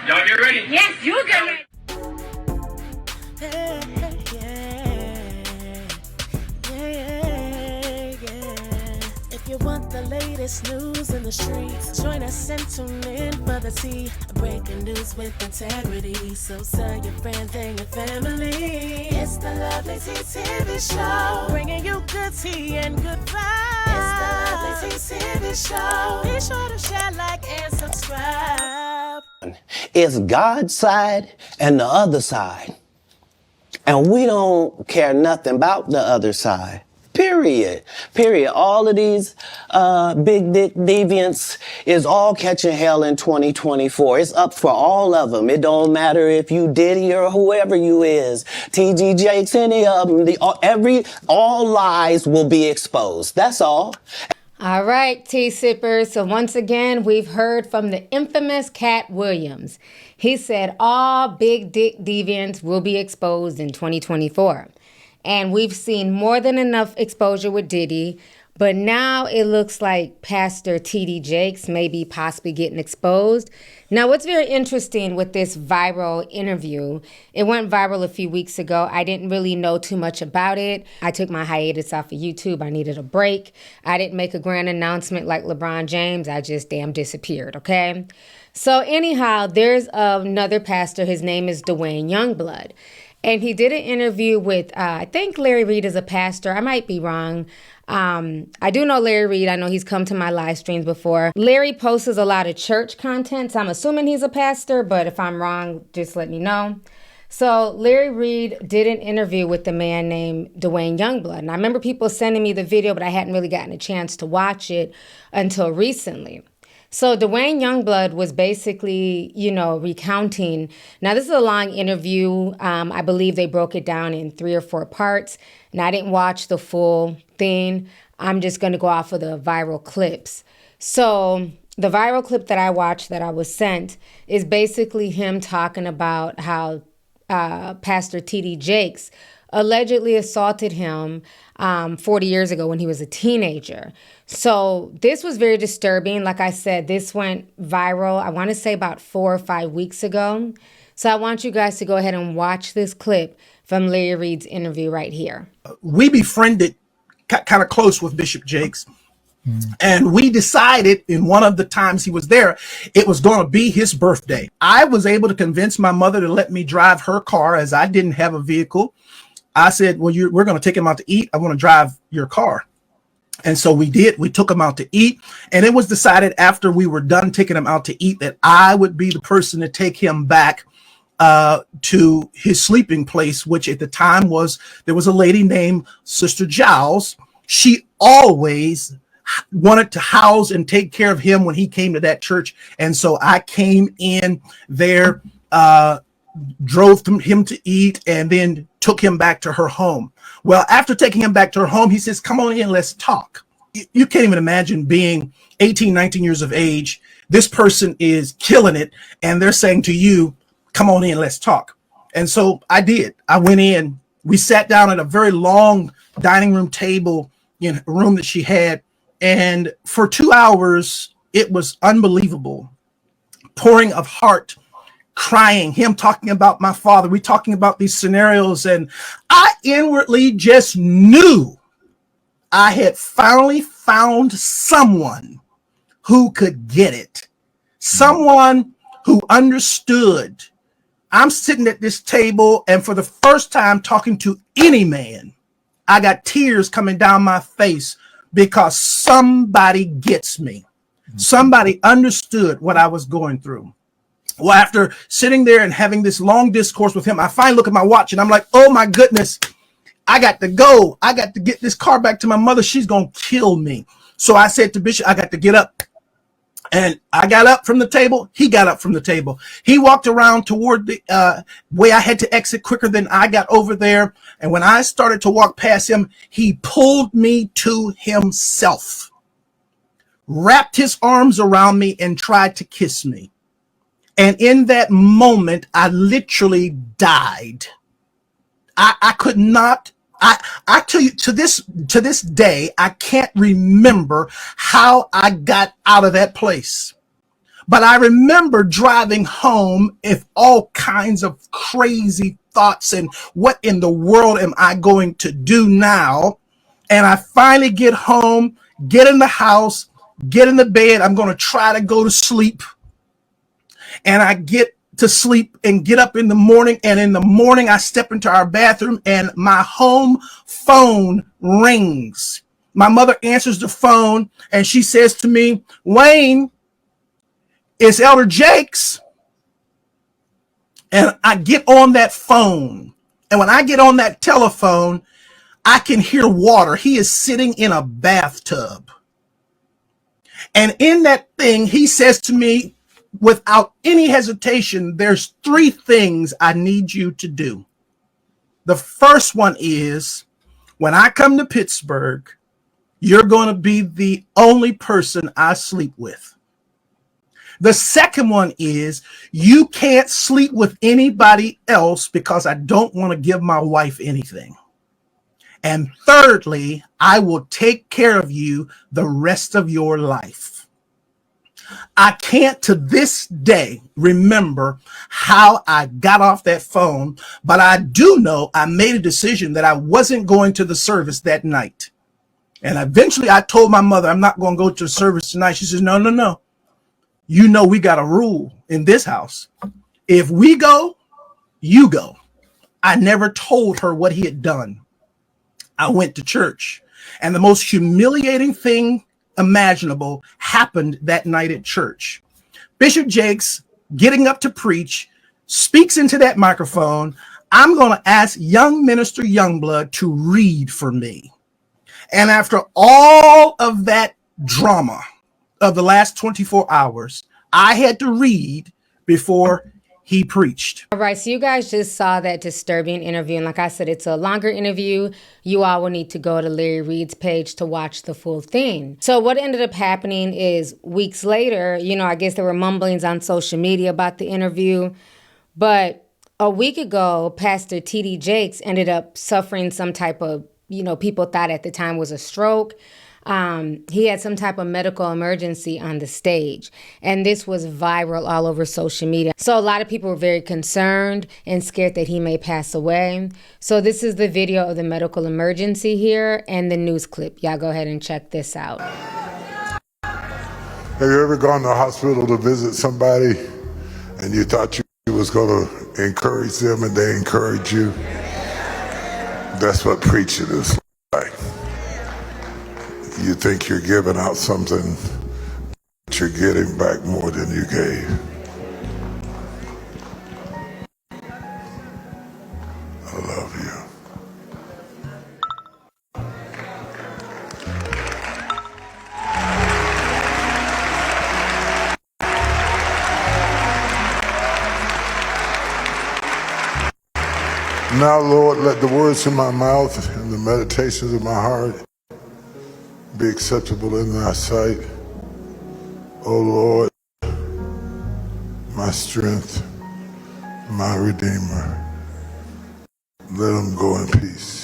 Y'all get ready? Yes, you get ready. If you want the latest news in the streets, join us and tune in for the tea. Breaking news with integrity. So tell your friends and your family. It's the Lovelyti TV show, bringing you good tea and good vibes. It's the Lovelyti TV show. Be sure to share, like, and subscribe. It's God's side and the other side. And we don't care nothing about the other side. Period. All of these big dick deviants is all catching hell in 2024. It's up for all of them. It don't matter if you Diddy or whoever you is. T.D Jakes, any of them. All lies will be exposed. That's all. All right, tea sippers. So once again, we've heard from the infamous Cat Williams. He said all big dick deviants will be exposed in 2024. And we've seen more than enough exposure with Diddy, but now it looks like Pastor T.D Jakes may be possibly getting exposed. Now, what's very interesting with this viral interview, it went viral a few weeks ago. I didn't really know too much about it. I took my hiatus off of YouTube. I needed a break. I didn't make a grand announcement like LeBron James. I just damn disappeared, okay? So anyhow, there's another pastor. His name is Duane Youngblood. And he did an interview with, I think Larry Reed is a pastor. I might be wrong. I do know Larry Reed. I know he's come to my live streams before. Larry posts a lot of church content, so I'm assuming he's a pastor, but if I'm wrong, just let me know. So Larry Reed did an interview with a man named Duane Youngblood. And I remember people sending me the video, but I hadn't really gotten a chance to watch it until recently. So Duane Youngblood was basically, recounting. Now, this is a long interview. I believe they broke it down in 3 or 4 parts. And I didn't watch the full thing. I'm just going to go off of the viral clips. So the viral clip that I watched that I was sent is basically him talking about how Pastor T.D Jakes allegedly assaulted him 40 years ago when he was a teenager. So this was very disturbing. Like I said, this went viral, I want to say about 4 or 5 weeks ago. So I want you guys to go ahead and watch this clip from Larry Reed's interview right here. We befriended kind of close with Bishop Jakes. And we decided in one of the times he was there, it was going to be his birthday. I was able to convince my mother to let me drive her car as I didn't have a vehicle. I said, well, we're going to take him out to eat. I want to drive your car. And so we did. We took him out to eat. And it was decided after we were done taking him out to eat that I would be the person to take him back to his sleeping place, which at the time there was a lady named Sister Giles. She always wanted to house and take care of him when he came to that church. And so I came in there, drove him to eat, and then took him back to her home. Well, after taking him back to her home, he says, come on in, let's talk. You can't even imagine being 18, 19 years of age. This person is killing it. And they're saying to you, come on in, let's talk. And so I did. I went in. We sat down at a very long dining room table in a room that she had. And for 2 hours, it was unbelievable. Pouring of heart, crying, him talking about my father. We talking about these scenarios. And I inwardly just knew I had finally found someone who could get it. Someone who understood. I'm sitting at this table, and for the first time talking to any man, I got tears coming down my face because somebody gets me. Somebody understood what I was going through. Well, after sitting there and having this long discourse with him, I finally look at my watch and I'm like, oh my goodness, I got to go. I got to get this car back to my mother. She's going to kill me. So I said to Bishop, I got to get up. And I got up from the table. He got up from the table. He walked around toward the way I had to exit quicker than I got over there. And when I started to walk past him, he pulled me to himself, wrapped his arms around me and tried to kiss me. And in that moment, I literally died. I could not. I tell you, to this day, I can't remember how I got out of that place. But I remember driving home with all kinds of crazy thoughts and what in the world am I going to do now? And I finally get home, get in the house, get in the bed. I'm going to try to go to sleep. And I get to sleep and get up in the morning. And in the morning, I step into our bathroom and my home phone rings. My mother answers the phone and she says to me, Wayne, it's Elder Jakes. And I get on that phone. And when I get on that telephone, I can hear water. He is sitting in a bathtub. And in that thing, he says to me, without any hesitation, there's 3 things I need you to do. The first one is, when I come to Pittsburgh, you're going to be the only person I sleep with. The second one is, you can't sleep with anybody else because I don't want to give my wife anything. And thirdly, I will take care of you the rest of your life. I can't to this day remember how I got off that phone, but I do know I made a decision that I wasn't going to the service that night. And eventually I told my mother, I'm not going to go to the service tonight. She says, no. You know, we got a rule in this house. If we go, you go. I never told her what he had done. I went to church, and the most humiliating thing imaginable happened that night at church. Bishop Jakes, getting up to preach, speaks into that microphone. I'm going to ask young minister Youngblood to read for me. And after all of that drama of the last 24 hours, I had to read before he preached. All right, so you guys just saw that disturbing interview. And like I said, it's a longer interview. You all will need to go to Larry Reed's page to watch the full thing. So what ended up happening is weeks later, I guess there were mumblings on social media about the interview. But a week ago, Pastor T.D. Jakes ended up suffering some type of, people thought at the time was a stroke. He had some type of medical emergency on the stage, and this was viral all over social media. So a lot of people were very concerned and scared that he may pass away. So this is the video of the medical emergency here and the news clip. Y'all go ahead and check this out. Have you ever gone to the hospital to visit somebody and you thought you was going to encourage them and they encourage you? That's what preaching is like. You think you're giving out something, but you're getting back more than you gave. I love you. Now, Lord, let the words of my mouth and the meditations of my heart be acceptable in thy sight. O Lord, my strength, my redeemer. Let them go in peace.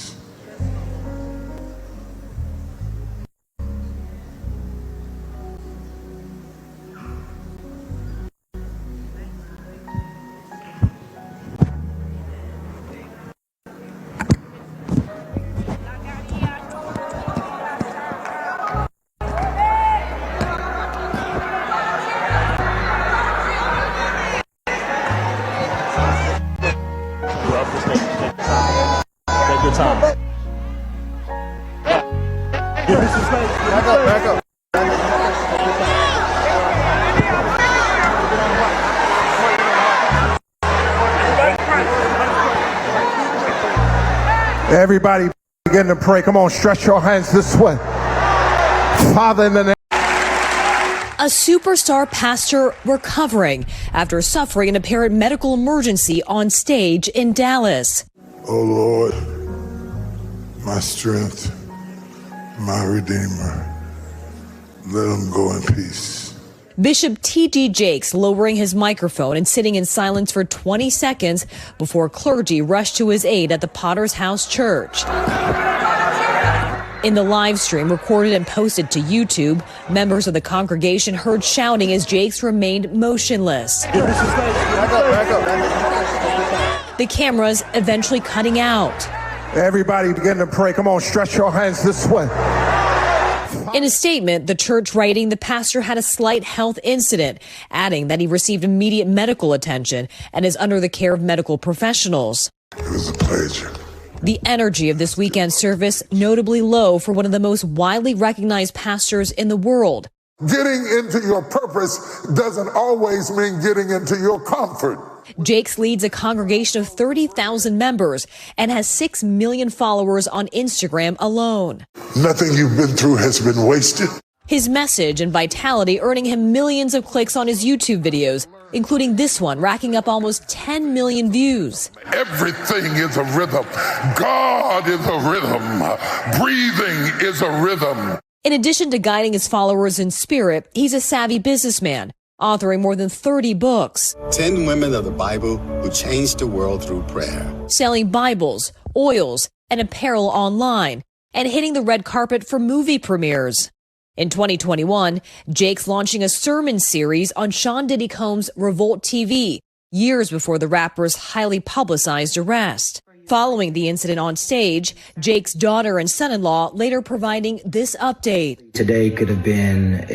Back up. Everybody begin to pray. Come on, stretch your hands this way. Father, in the name. A superstar pastor recovering after suffering an apparent medical emergency on stage in Dallas. O Lord, my strength, my redeemer. Let them go in peace. Bishop T.D. Jakes lowering his microphone and sitting in silence for 20 seconds before clergy rushed to his aid at the Potter's House Church. In the live stream recorded and posted to YouTube, members of the congregation heard shouting as Jakes remained motionless. The cameras eventually cutting out. Everybody begin to pray. Come on, stretch your hands this way. In a statement, the church writing the pastor had a slight health incident, adding that he received immediate medical attention and is under the care of medical professionals. It was a pleasure. The energy of this weekend service notably low for one of the most widely recognized pastors in the world. Getting into your purpose doesn't always mean getting into your comfort. Jakes leads a congregation of 30,000 members and has 6 million followers on Instagram alone. Nothing you've been through has been wasted. His message and vitality earning him millions of clicks on his YouTube videos, including this one racking up almost 10 million views. Everything is a rhythm. God is a rhythm. Breathing is a rhythm. In addition to guiding his followers in spirit, he's a savvy businessman, authoring more than 30 books. 10 women of the Bible who changed the world through prayer. Selling Bibles, oils, and apparel online, and hitting the red carpet for movie premieres. In 2021, Jakes launching a sermon series on Sean Diddy Combs' Revolt TV, years before the rapper's highly publicized arrest. Following the incident on stage, Jakes' daughter and son-in-law later providing this update. Today could have been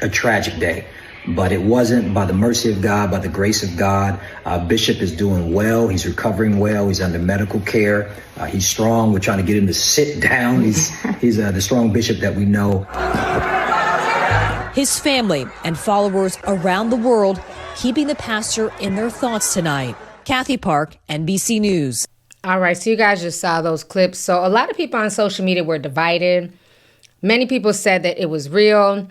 a tragic day, but it wasn't. By the mercy of God, by the grace of God. Bishop is doing well. He's recovering well. He's under medical care. He's strong. We're trying to get him to sit down. He's the strong bishop that we know. His family and followers around the world keeping the pastor in their thoughts tonight. Kathy Park, NBC News. All right, so you guys just saw those clips. So a lot of people on social media were divided. Many people said that it was real.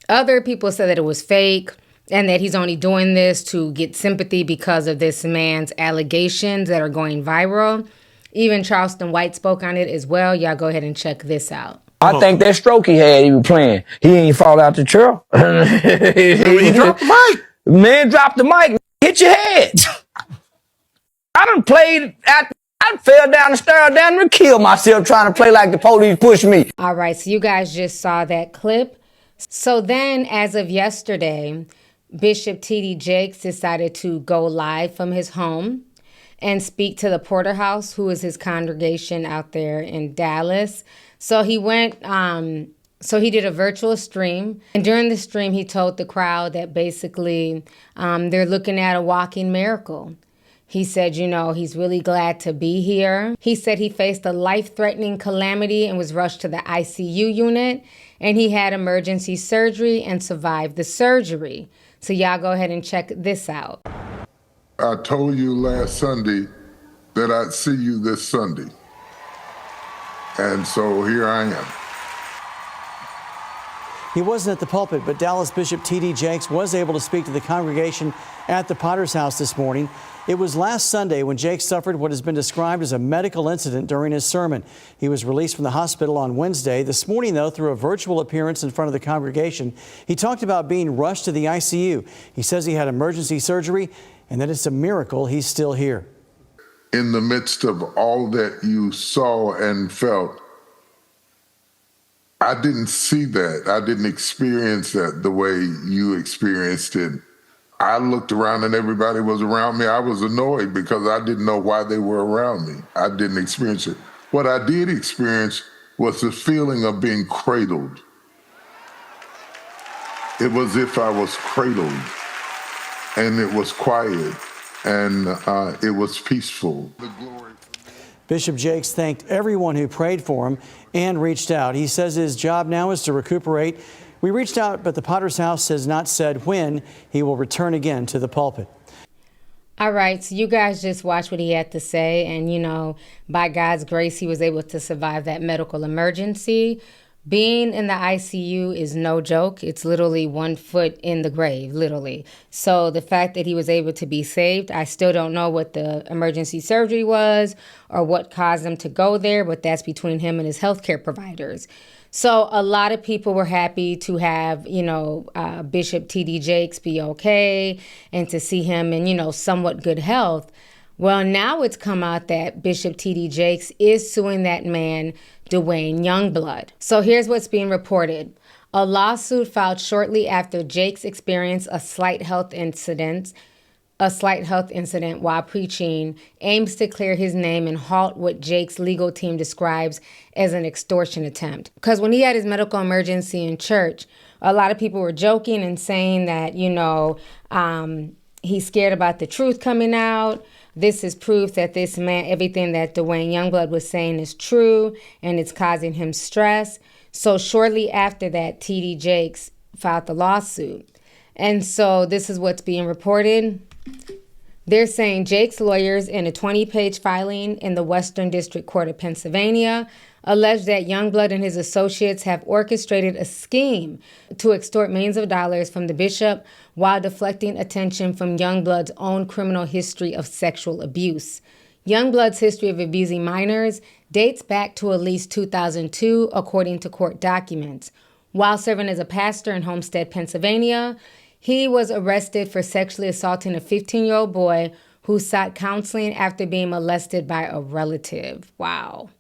Other people said that it was fake and that he's only doing this to get sympathy because of this man's allegations that are going viral. Even Charleston White spoke on it as well. Y'all go ahead and check this out. I think that stroke he had, he was playing. He ain't fall out the trail. He dropped the mic. Man, drop the mic. Hit your head. I done played at. I fell down the stairs down and killed myself trying to play like the police pushed me. All right, so you guys just saw that clip. So then, as of yesterday, Bishop T.D. Jakes decided to go live from his home and speak to the Porterhouse, who is his congregation out there in Dallas. So he went, he did a virtual stream. And during the stream, he told the crowd that basically they're looking at a walking miracle. He said, he's really glad to be here. He said he faced a life-threatening calamity and was rushed to the ICU unit. And he had emergency surgery and survived the surgery. So y'all go ahead and check this out. I told you last Sunday that I'd see you this Sunday. And so here I am. He wasn't at the pulpit, but Dallas Bishop T.D. Jakes was able to speak to the congregation at the Potter's House this morning. It was last Sunday when Jakes suffered what has been described as a medical incident during his sermon. He was released from the hospital on Wednesday. This morning, though, through a virtual appearance in front of the congregation, he talked about being rushed to the ICU. He says he had emergency surgery and that it's a miracle he's still here. In the midst of all that you saw and felt, I didn't see that. I didn't experience that the way you experienced it. I looked around and everybody was around me. I was annoyed because I didn't know why they were around me. I didn't experience it. What I did experience was the feeling of being cradled. It was as if I was cradled, and it was quiet, and it was peaceful. Bishop Jakes thanked everyone who prayed for him and reached out. He says his job now is to recuperate. We reached out, but the Potter's House has not said when he will return again to the pulpit. All right, so you guys just watched what he had to say, and by God's grace, he was able to survive that medical emergency. Being in the ICU is no joke. It's literally 1 foot in the grave, literally. So the fact that he was able to be saved, I still don't know what the emergency surgery was or what caused him to go there, but that's between him and his healthcare providers. So a lot of people were happy to have, Bishop T.D. Jakes be okay and to see him in, somewhat good health. Well, now it's come out that Bishop T.D. Jakes is suing that man, Duane Youngblood. So here's what's being reported. A lawsuit filed shortly after Jakes experienced a slight health incident while preaching aims to clear his name and halt what Jakes' legal team describes as an extortion attempt. Because when he had his medical emergency in church, a lot of people were joking and saying that, he's scared about the truth coming out. This is proof that this man, everything that Duane Youngblood was saying is true, and it's causing him stress. So shortly after that, T.D. Jakes filed the lawsuit. And so this is what's being reported. They're saying Jakes' lawyers in a 20-page filing in the Western District Court of Pennsylvania allege that Youngblood and his associates have orchestrated a scheme to extort millions of dollars from the bishop while deflecting attention from Youngblood's own criminal history of sexual abuse. Youngblood's history of abusing minors dates back to at least 2002, according to court documents. While serving as a pastor in Homestead, Pennsylvania, he was arrested for sexually assaulting a 15-year-old boy who sought counseling after being molested by a relative. Wow.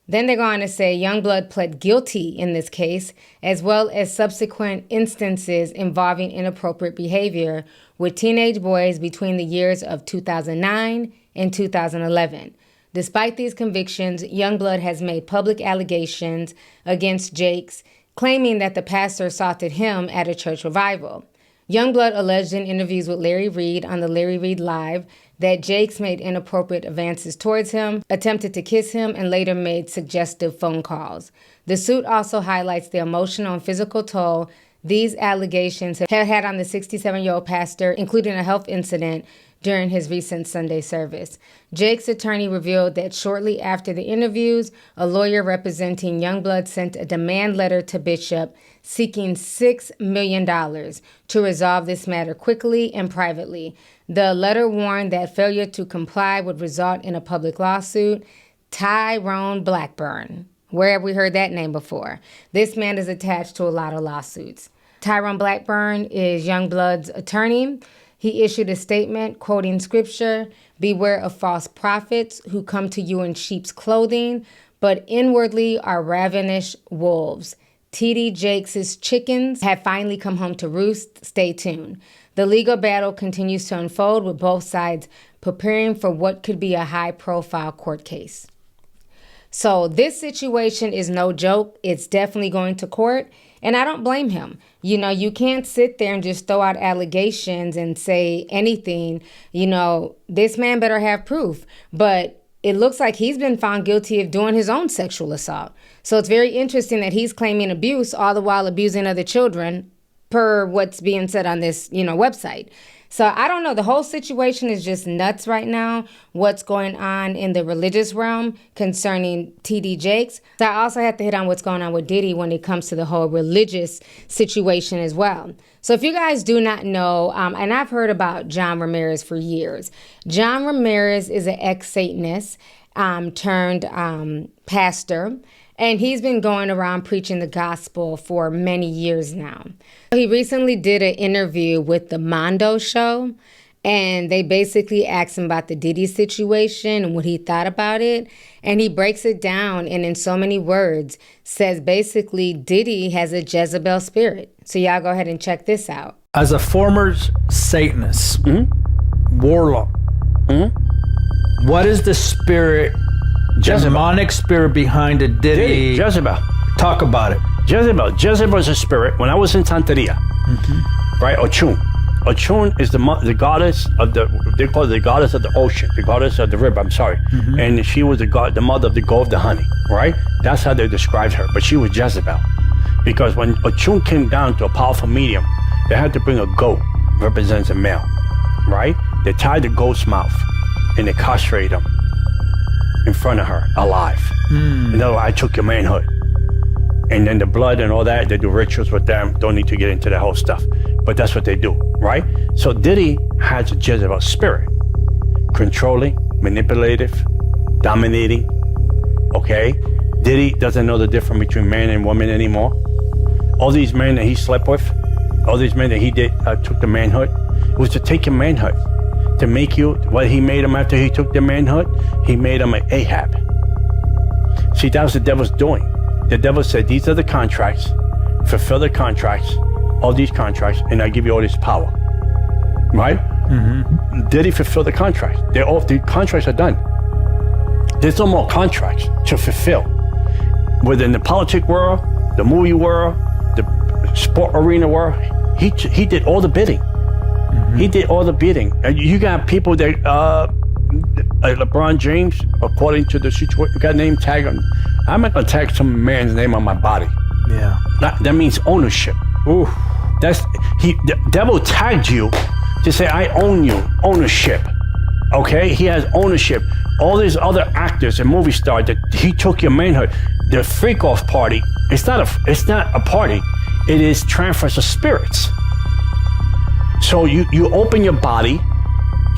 Then they're going to say Youngblood pled guilty in this case, as well as subsequent instances involving inappropriate behavior with teenage boys between the years of 2009 and 2011. Despite these convictions, Youngblood has made public allegations against Jakes, claiming that the pastor assaulted him at a church revival. Youngblood alleged in interviews with Larry Reed on the Larry Reed Live that Jakes made inappropriate advances towards him, attempted to kiss him, and later made suggestive phone calls. The suit also highlights the emotional and physical toll these allegations have had on the 67-year-old pastor, including a health incident during his recent Sunday service. Jakes' attorney revealed that shortly after the interviews, a lawyer representing Youngblood sent a demand letter to Bishop seeking $6 million to resolve this matter quickly and privately. The letter warned that failure to comply would result in a public lawsuit. Tyrone Blackburn. Where have we heard that name before? This man is attached to a lot of lawsuits. Tyrone Blackburn is Youngblood's attorney. He issued a statement quoting scripture, "Beware of false prophets who come to you in sheep's clothing, but inwardly are ravenous wolves." T.D. Jakes' chickens have finally come home to roost. Stay tuned. The legal battle continues to unfold with both sides preparing for what could be a high-profile court case. So this situation is no joke. It's definitely going to court, and I don't blame him. You can't sit there and just throw out allegations and say anything. This man better have proof. But it looks like he's been found guilty of doing his own sexual assault. So it's very interesting that he's claiming abuse all the while abusing other children, per what's being said on this, website. So I don't know. The whole situation is just nuts right now, what's going on in the religious realm concerning T.D. Jakes. So I also have to hit on what's going on with Diddy when it comes to the whole religious situation as well. So if you guys do not know, and I've heard about John Ramirez for years. John Ramirez is an ex-Satanist turned pastor. And he's been going around preaching the gospel for many years now. He recently did an interview with the Mondo Show, and they basically asked him about the Diddy situation and what he thought about it. And he breaks it down and in so many words says basically Diddy has a Jezebel spirit. So y'all go ahead and check this out. As a former Satanist, warlock, what is the spirit, demonic spirit behind the Diddy? Jezebel. Talk about it. Jezebel is a spirit. When I was in Santeria, right? Ochun is the goddess of they call it the goddess of the ocean, the goddess of the river, and she was the mother of the gold, the honey, right? That's how they described her, but she was Jezebel. Because when Ochun came down to a powerful medium, they had to bring a goat, represents a male, right? They tied the goat's mouth and they castrated him in front of her, alive. In other words, I took your manhood. And then the blood and all that, they do rituals with them. Don't need to get into that whole stuff. But that's what they do, right? So Diddy has a Jezebel spirit. Controlling, manipulative, dominating, okay? Diddy doesn't know the difference between man and woman anymore. All these men that he slept with, all these men that he did, took the manhood, it was to take your manhood, to make you what he made him after he took the manhood. He made him an Ahab. See, that was the devil's doing. The devil said, these are the contracts, fulfill the contracts, all these contracts, and I give you all this power. Right? Mm-hmm. Did he fulfill the contracts? The contracts are done. There's no more contracts to fulfill. Within the politic world, the movie world, the sport arena world, he did all the bidding. Mm-hmm. He did all the bidding. And you got people that, LeBron James, according to the situation, got name tag him. I'm not gonna tag some man's name on my body. Yeah. That means ownership. Ooh. The devil tagged you to say, I own you, ownership. Okay, he has ownership. All these other actors and movie stars that he took your manhood. The freak off party, it's not a party. It is transfers of spirits. So you open your body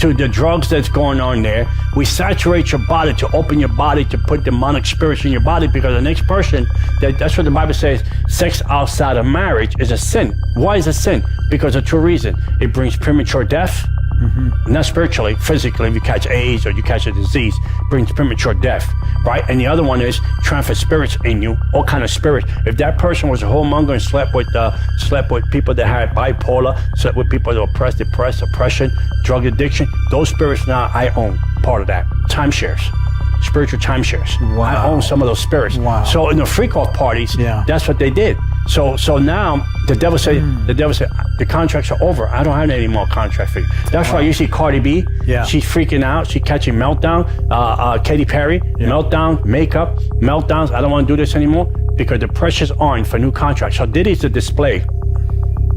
to the drugs that's going on there. We saturate your body to open your body to put demonic spirits in your body, because the next person, that's what the Bible says, sex outside of marriage is a sin. Why is it a sin? Because of two reasons. It brings premature death. Mm-hmm. Not spiritually, physically, if you catch AIDS or you catch a disease, brings premature death, right? And the other one is transfer spirits in you, all kind of spirits. If that person was a whoremonger and slept with people that had bipolar, slept with people that were depressed, oppression, drug addiction, those spirits now I own part of that. Timeshares. Spiritual timeshares. Wow. I own some of those spirits. Wow. So in the freak-off parties, that's what they did. So now the devil said, the contracts are over. I don't have any more contracts for you. That's why you see Cardi B. Yeah. She's freaking out. She's catching meltdown. Katy Perry, meltdown, makeup, meltdowns. I don't want to do this anymore because the pressure's on for new contracts. So Diddy's the display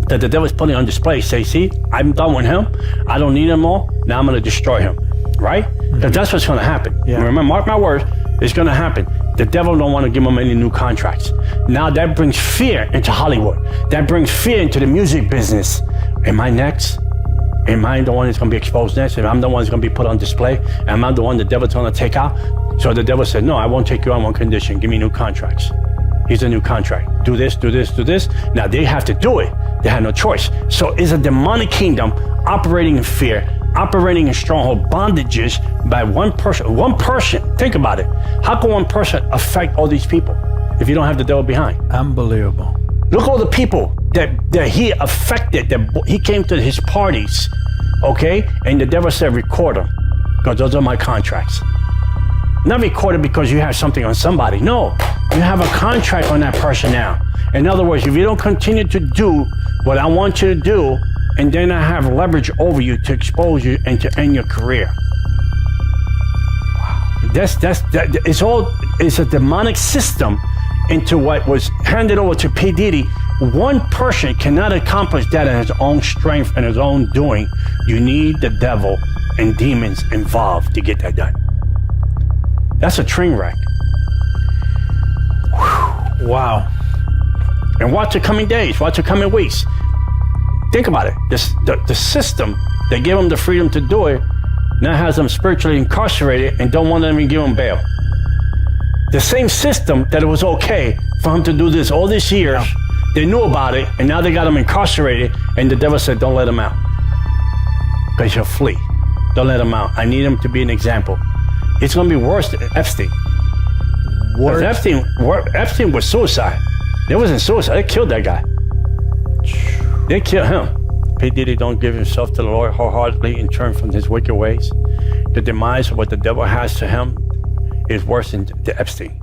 that the devil's putting on display. Say, see, I'm done with him. I don't need him more. Now I'm going to destroy him. Right? Because that's what's going to happen. Yeah. Remember, mark my words, it's going to happen. The devil don't want to give him any new contracts. Now that brings fear into Hollywood. That brings fear into the music business. Am I next? Am I the one that's going to be exposed next? Am I the one that's going to be put on display? Am I the one the devil's going to take out? So the devil said, no, I won't take you on one condition. Give me new contracts. Here's a new contract. Do this, do this, do this. Now they have to do it. They have no choice. So it's a demonic kingdom operating in fear, operating in stronghold bondages by one person. One person, think about it. How can one person affect all these people if you don't have the devil behind? Unbelievable. Look at all the people that he affected, that he came to his parties, okay? And the devil said, record them, because those are my contracts. Not record it because you have something on somebody. No, you have a contract on that person now. In other words, if you don't continue to do what I want you to do, and then I have leverage over you to expose you and to end your career. Wow. It's a demonic system into what was handed over to P. Diddy. One person cannot accomplish that in his own strength and his own doing. You need the devil and demons involved to get that done. That's a train wreck. Whew. Wow. And watch the coming days, watch the coming weeks. Think about it. The system that gave them the freedom to do it now has them spiritually incarcerated and don't want them to give them bail. The same system that it was okay for him to do this all these years, they knew about it, and now they got him incarcerated, and the devil said, don't let him out. Because he'll flee. Don't let him out. I need him to be an example. It's going to be worse than Epstein. Worse? Epstein was suicide. It wasn't suicide. They killed that guy. They killed him. P. Diddy don't give himself to the Lord wholeheartedly and turn from his wicked ways. The demise of what the devil has to him is worse than the Epstein.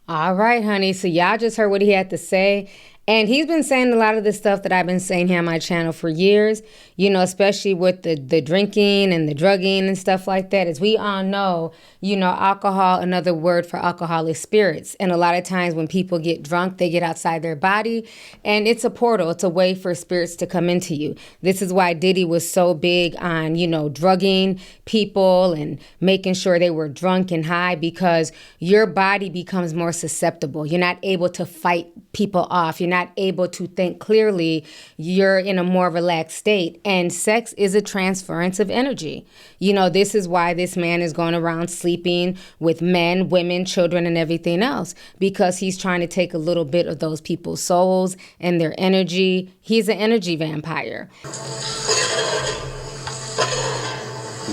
All right, honey. So y'all just heard what he had to say. And he's been saying a lot of the stuff that I've been saying here on my channel for years, you know, especially with the drinking and the drugging and stuff like that. As we all know, you know, alcohol, another word for alcohol is spirits. And a lot of times when people get drunk, they get outside their body, and it's a portal. It's a way for spirits to come into you. This is why Diddy was so big on, you know, drugging people and making sure they were drunk and high, because your body becomes more susceptible. You're not able to fight people off. You're not able to think clearly. You're in a more relaxed state. And sex is a transference of energy. You know, this is why this man is going around sleeping with men, women, children, and everything else, because he's trying to take a little bit of those people's souls and their energy. He's an energy vampire.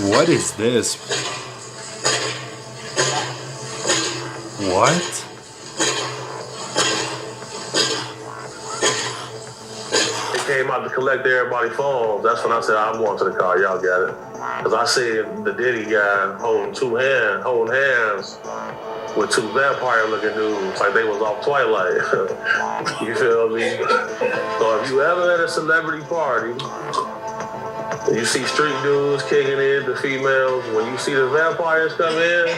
What is this? What? They came out to collect everybody's phones. That's when I said, I'm going to the car. Y'all got it. Because I seen the Diddy guy holding hands with two vampire-looking dudes, like they was off Twilight. You feel me? So if you ever at a celebrity party, and you see street dudes kicking in the females, when you see the vampires come in,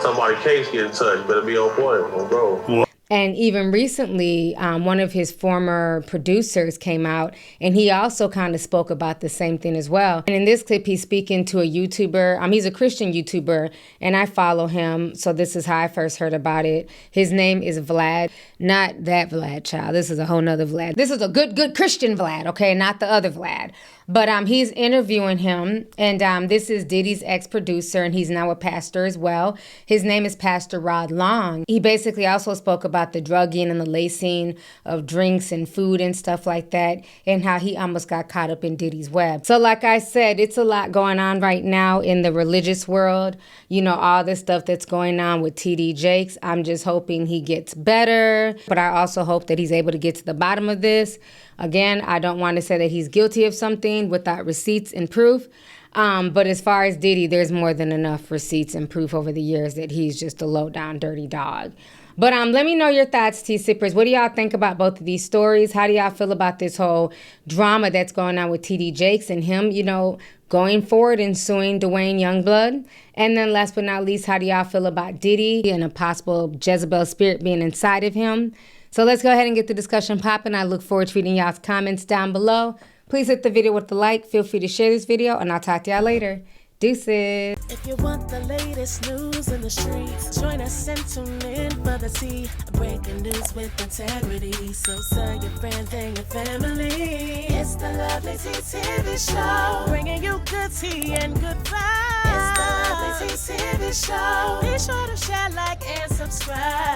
somebody's case getting touched. Better be on point, bro. And even recently, one of his former producers came out and he also kind of spoke about the same thing as well. And in this clip, he's speaking to a YouTuber. He's a Christian YouTuber and I follow him. So this is how I first heard about it. His name is Vlad, not that Vlad, child. This is a whole nother Vlad. This is a good Christian Vlad, okay? Not the other Vlad. But he's interviewing him, and this is Diddy's ex-producer, and he's now a pastor as well. His name is Pastor Rod Long. He basically also spoke about the drugging and the lacing of drinks and food and stuff like that, and how he almost got caught up in Diddy's web. So like I said, it's a lot going on right now in the religious world. You know, all this stuff that's going on with T.D. Jakes. I'm just hoping he gets better, but I also hope that he's able to get to the bottom of this. Again, I don't want to say that he's guilty of something without receipts and proof. But as far as Diddy, there's more than enough receipts and proof over the years that he's just a low-down, dirty dog. But let me know your thoughts, T-Sippers. What do y'all think about both of these stories? How do y'all feel about this whole drama that's going on with T.D. Jakes and him, you know, going forward and suing Duane Youngblood? And then last but not least, how do y'all feel about Diddy and a possible Jezebel Spirit being inside of him? So let's go ahead and get the discussion popping. I look forward to reading y'all's comments down below. Please hit the video with the like. Feel free to share this video, and I'll talk to y'all later. Deuces. If you want the latest news in the streets, join us and tune in for the tea. Breaking news with integrity. So tell your friends and your family. It's the Lovelyti TV show, bringing you good tea and good vibes. It's the Lovelyti TV show. Be sure to share, like, and subscribe.